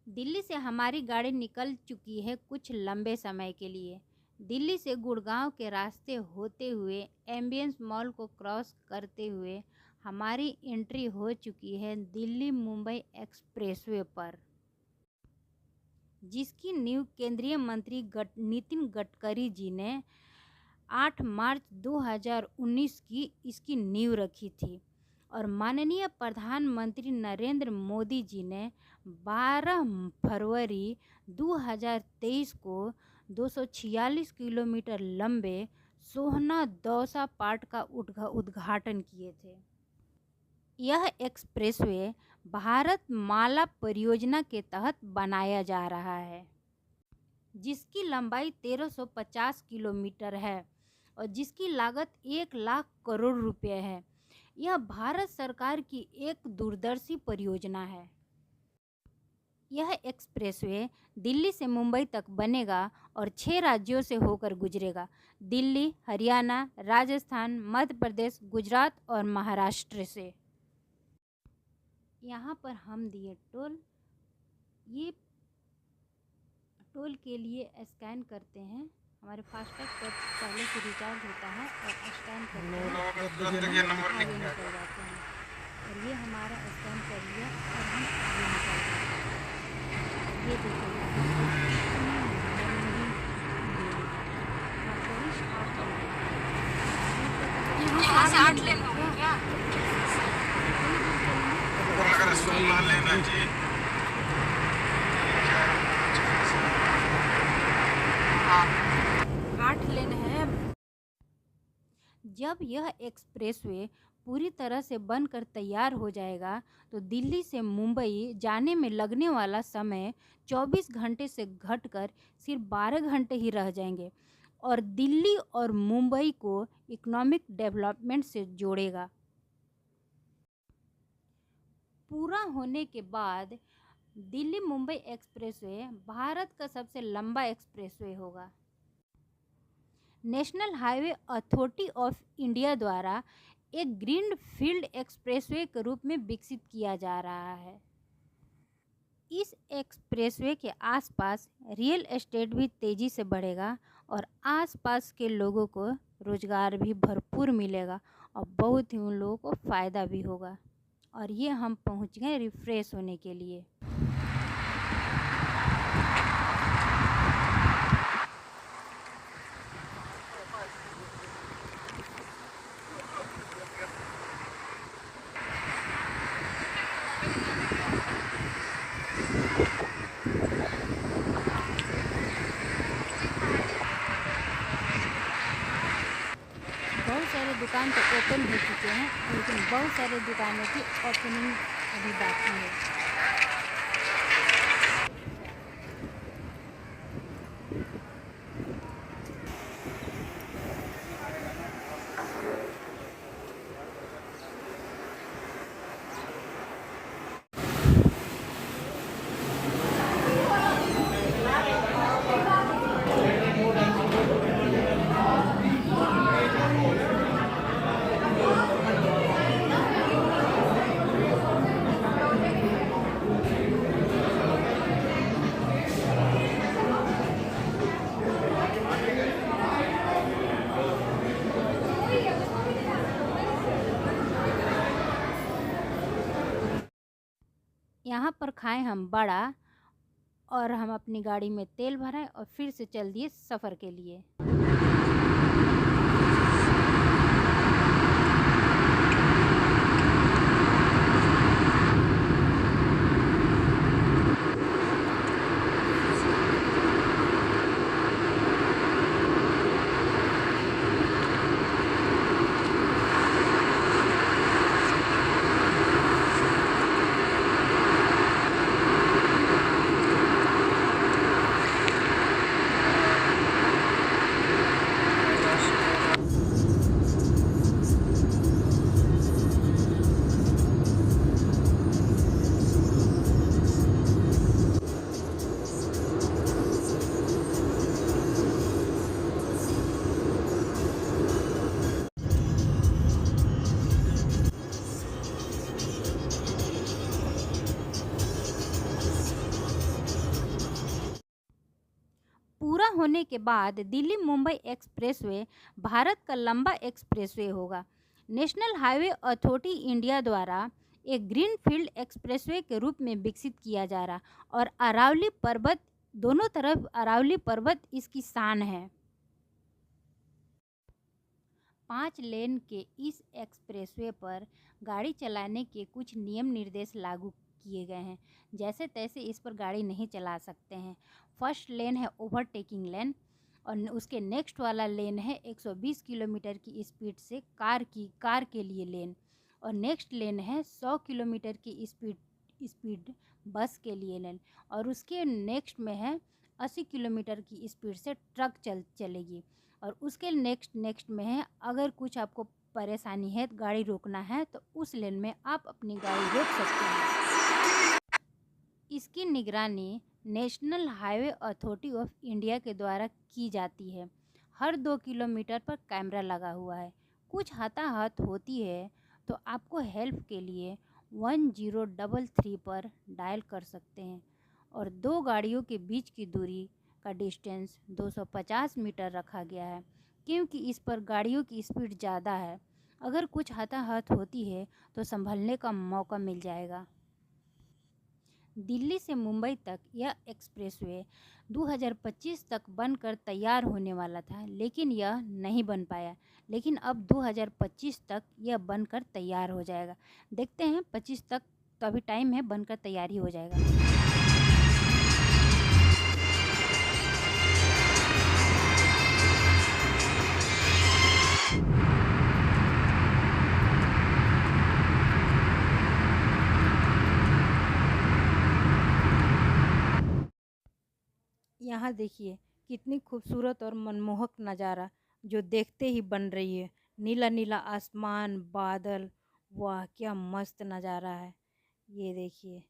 दिल्ली से हमारी गाड़ी निकल चुकी है कुछ लंबे समय के लिए। दिल्ली से गुड़गांव के रास्ते होते हुए एम्बियंस मॉल को क्रॉस करते हुए हमारी एंट्री हो चुकी है दिल्ली मुंबई एक्सप्रेसवे पर, जिसकी नींव केंद्रीय मंत्री नितिन गडकरी जी ने 8 मार्च 2019 की इसकी नींव रखी थी और माननीय प्रधानमंत्री नरेंद्र मोदी जी ने 12 फरवरी 2023 को 246 किलोमीटर लंबे सोहना दौसा पार्ट का उद्घाटन किए थे। यह एक्सप्रेसवे भारत माला परियोजना के तहत बनाया जा रहा है, जिसकी लंबाई 1350 किलोमीटर है और जिसकी लागत 1 लाख करोड़ रुपए है। यह भारत सरकार की एक दूरदर्शी परियोजना है। यह एक्सप्रेसवे दिल्ली से मुंबई तक बनेगा और 6 राज्यों से होकर गुजरेगा: दिल्ली, हरियाणा, राजस्थान, मध्य प्रदेश, गुजरात और महाराष्ट्र से। यहाँ पर हम दिए टोल, ये टोल के लिए स्कैन करते हैं। हमारे फास्टैग पर पहले से रिचार्ज होता है और स्कैन करते हैं, आगे निकल जाते हैं। और ये हमारा स्कैन कर लिया और हम आगे निकल जाते हैं। ये देखिए यहाँ से 8 लेन हो गया क्या? अगर 16 लेना जी 8 लेन है। जब यह एक्सप्रेसवे पूरी तरह से बनकर तैयार हो जाएगा तो दिल्ली से मुंबई जाने में लगने वाला समय 24 घंटे से घटकर सिर्फ 12 घंटे ही रह जाएंगे और दिल्ली और मुंबई को इकोनॉमिक डेवलपमेंट से जोड़ेगा। पूरा होने के बाद दिल्ली मुंबई एक्सप्रेसवे भारत का सबसे लंबा एक्सप्रेसवे होगा। National highway authority of India द्वारा एक ग्रीन फील्ड एक्सप्रेसवे के रूप में विकसित किया जा रहा है। इस एक्सप्रेसवे के आसपास रियल एस्टेट भी तेज़ी से बढ़ेगा और आसपास के लोगों को रोज़गार भी भरपूर मिलेगा और बहुत ही उन लोगों को फ़ायदा भी होगा। और ये हम पहुंच गए रिफ़्रेश होने के लिए। बहुत सारे दुकान तो ओपन हो चुके हैं, लेकिन बहुत सारे दुकानों की ओपनिंग अभी बाकी है। यहाँ पर खाएं हम बड़ा और हम अपनी गाड़ी में तेल भराएं और फिर से चल दिए सफ़र के लिए। होने के बाद दिल्ली मुंबई एक्सप्रेसवे भारत का लंबा एक्सप्रेसवे होगा। नेशनल हाईवे अथॉरिटी इंडिया द्वारा एक ग्रीनफील्ड एक्सप्रेसवे के रूप में विकसित किया जा रहा और अरावली पर्वत, दोनों तरफ अरावली पर्वत इसकी शान है। 5 लेन के इस एक्सप्रेसवे पर गाड़ी चलाने के कुछ नियम निर्देश लागू किए गए हैं। जैसे तैसे इस पर गाड़ी नहीं चला सकते हैं। फर्स्ट लेन है ओवरटेकिंग लेन और उसके नेक्स्ट वाला लेन है 120 किलोमीटर की स्पीड से कार के लिए लेन, और नेक्स्ट लेन है 100 किलोमीटर की स्पीड बस के लिए लेन, और उसके नेक्स्ट में है 80 किलोमीटर की स्पीड से ट्रक चलेगी, और उसके नेक्स्ट में है अगर कुछ आपको परेशानी है, गाड़ी रोकना है, तो उस लेन में आप अपनी गाड़ी रोक सकते हैं। इसकी निगरानी national highway authority of India के द्वारा की जाती है। हर 2 किलोमीटर पर कैमरा लगा हुआ है। कुछ हताहत होती है तो आपको हेल्प के लिए 1033 पर डायल कर सकते हैं, और 2 गाड़ियों के बीच की दूरी का डिस्टेंस 250 मीटर रखा गया है, क्योंकि इस पर गाड़ियों की स्पीड ज़्यादा है। अगर कुछ हताहत होती है तो संभलने का मौका मिल जाएगा। दिल्ली से मुंबई तक यह एक्सप्रेसवे 2025 तक बनकर तैयार होने वाला था, लेकिन यह नहीं बन पाया। लेकिन अब 2025 तक यह बनकर तैयार हो जाएगा। देखते हैं 25 तक तो अभी टाइम है, बनकर तैयार ही हो जाएगा। यहाँ देखिए कितनी खूबसूरत और मनमोहक नज़ारा जो देखते ही बन रही है। नीला नीला आसमान, बादल, वाह क्या मस्त नज़ारा है। ये देखिए,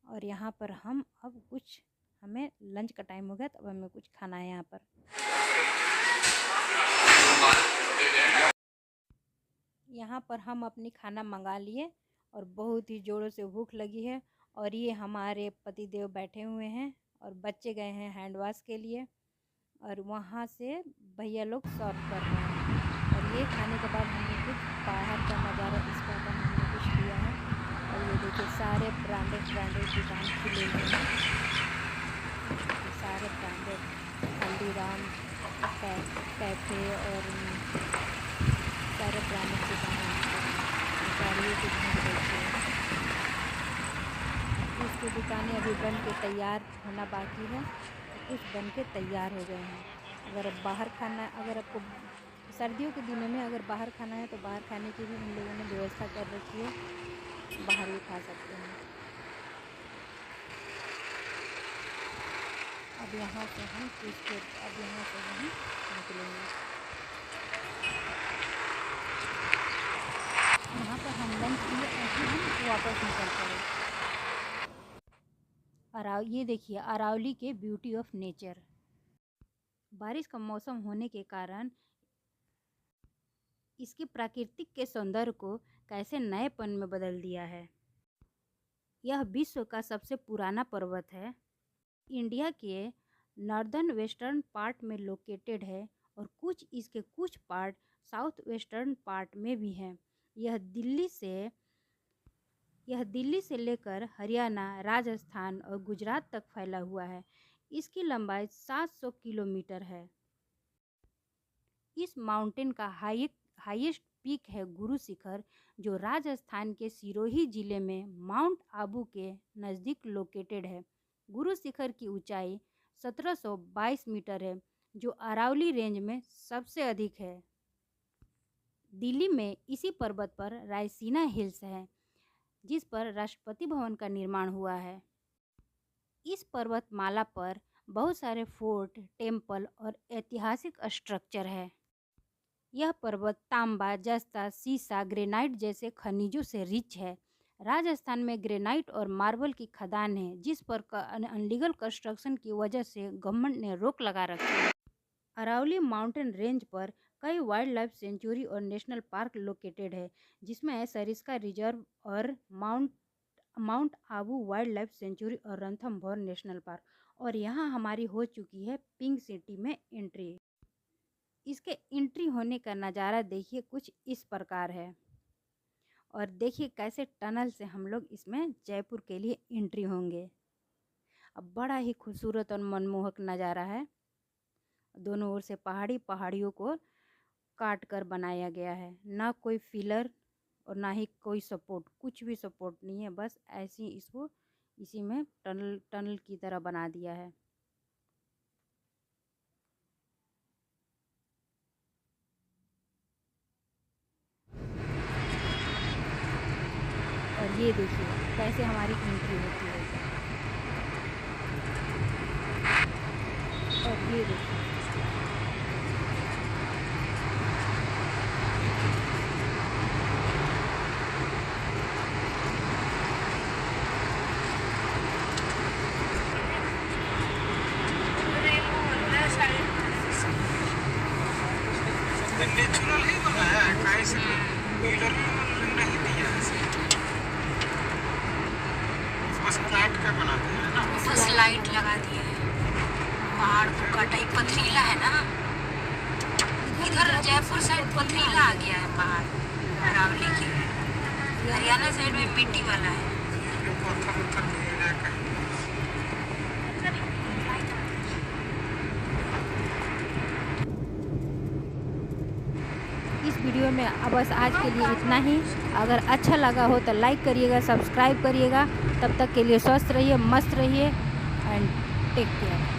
और यहाँ पर हम अब कुछ, हमें लंच का टाइम हो गया तो अब हमें कुछ खाना है यहाँ पर। यहाँ पर हम अपनी खाना मंगा लिए और बहुत ही जोरों से भूख लगी है, और ये हमारे पतिदेव बैठे हुए हैं और बच्चे गए हैं हैंड वॉश के लिए, और वहाँ से भैया लोग सर्व कर रहे हैं। और ये खाने के बाद हमने कुछ बाहर का नज़ारा इस पर हमने कुछ लिया है, और ये देखिए सारे ब्रांडेड दुकान खुले हुए हैं। सारे ब्रांडेड हल्दीराम, कैफे और सारे ब्रांडेड दुकान गाड़ियों की भीड़ देखिए। उसकी दुकानें अभी बन के तैयार होना बाकी है, कुछ बन के तैयार हो गए हैं। अगर बाहर खाना, अगर आपको सर्दियों के दिनों में अगर बाहर खाना है तो बाहर खाने की भी हम लोगों ने व्यवस्था कर रखी है, बाहर भी खा सकते हैं। अब यहाँ से हम निकलेंगे। यहाँ पर हम लंच किए और फिर हम वापस निकल पड़े। ये देखिए अरावली के ब्यूटी ऑफ नेचर। बारिश का मौसम होने के कारण इसकी प्राकृतिक के सौंदर्य को कैसे नएपन में बदल दिया है। यह विश्व का सबसे पुराना पर्वत है। इंडिया के नॉर्दर्न वेस्टर्न पार्ट में लोकेटेड है, और इसके कुछ पार्ट साउथ वेस्टर्न पार्ट में भी हैं। यह दिल्ली से लेकर हरियाणा, राजस्थान और गुजरात तक फैला हुआ है। इसकी लंबाई 700 किलोमीटर है। इस माउंटेन का हाईएस्ट पीक है गुरु शिखर, जो राजस्थान के सिरोही जिले में माउंट आबू के नज़दीक लोकेटेड है। गुरु शिखर की ऊंचाई 1722 मीटर है, जो अरावली रेंज में सबसे अधिक है। दिल्ली में इसी पर्वत पर रायसीना हिल्स है, जिस पर राष्ट्रपति भवन का निर्माण हुआ है। इस पर्वतमाला पर बहुत सारे फोर्ट, टेम्पल और ऐतिहासिक स्ट्रक्चर है। यह पर्वत तांबा, जस्ता, सीसा, ग्रेनाइट जैसे खनिजों से रिच है। राजस्थान में ग्रेनाइट और मार्बल की खदान है, जिस पर अनलीगल कंस्ट्रक्शन की वजह से गवर्नमेंट ने रोक लगा रखी है। अरावली माउंटेन रेंज पर कई वाइल्ड लाइफ सेंचुरी और नेशनल पार्क लोकेटेड है, जिसमें है सरिस्का रिजर्व और mount Abu wild life sanctuary और रणथंभौर नेशनल पार्क। और यहाँ हमारी हो चुकी है पिंक सिटी में एंट्री। इसके एंट्री होने का नज़ारा देखिए कुछ इस प्रकार है। और देखिए कैसे टनल से हम लोग इसमें जयपुर के लिए एंट्री होंगे। अब बड़ा ही खूबसूरत और मनमोहक नज़ारा है। दोनों ओर से पहाड़ियों को काट कर बनाया गया है। ना कोई फिलर और ना ही कोई सपोर्ट, कुछ भी सपोर्ट नहीं है, बस ऐसे ही इसको इसी में टनल की तरह बना दिया है। और ये देखिए कैसे हमारी एंट्री होती है। और ये देखिए नेचुरल ही बना है, कैसे पिलर नहीं दिया है, बस काट के बना दिया है ना, बस लाइट लगा दिया है। पहाड़ को काटा, एक पथरीला है ना, इधर जयपुर साइड पथरीला आ गया है पहाड़, अरावली की। हरियाणा साइड में मिट्टी वाला है। पत्थर मिला के इस वीडियो में अब बस आज के लिए इतना ही। अगर अच्छा लगा हो तो लाइक करिएगा, सब्सक्राइब करिएगा। तब तक के लिए स्वस्थ रहिए, मस्त रहिए एंड टेक केयर।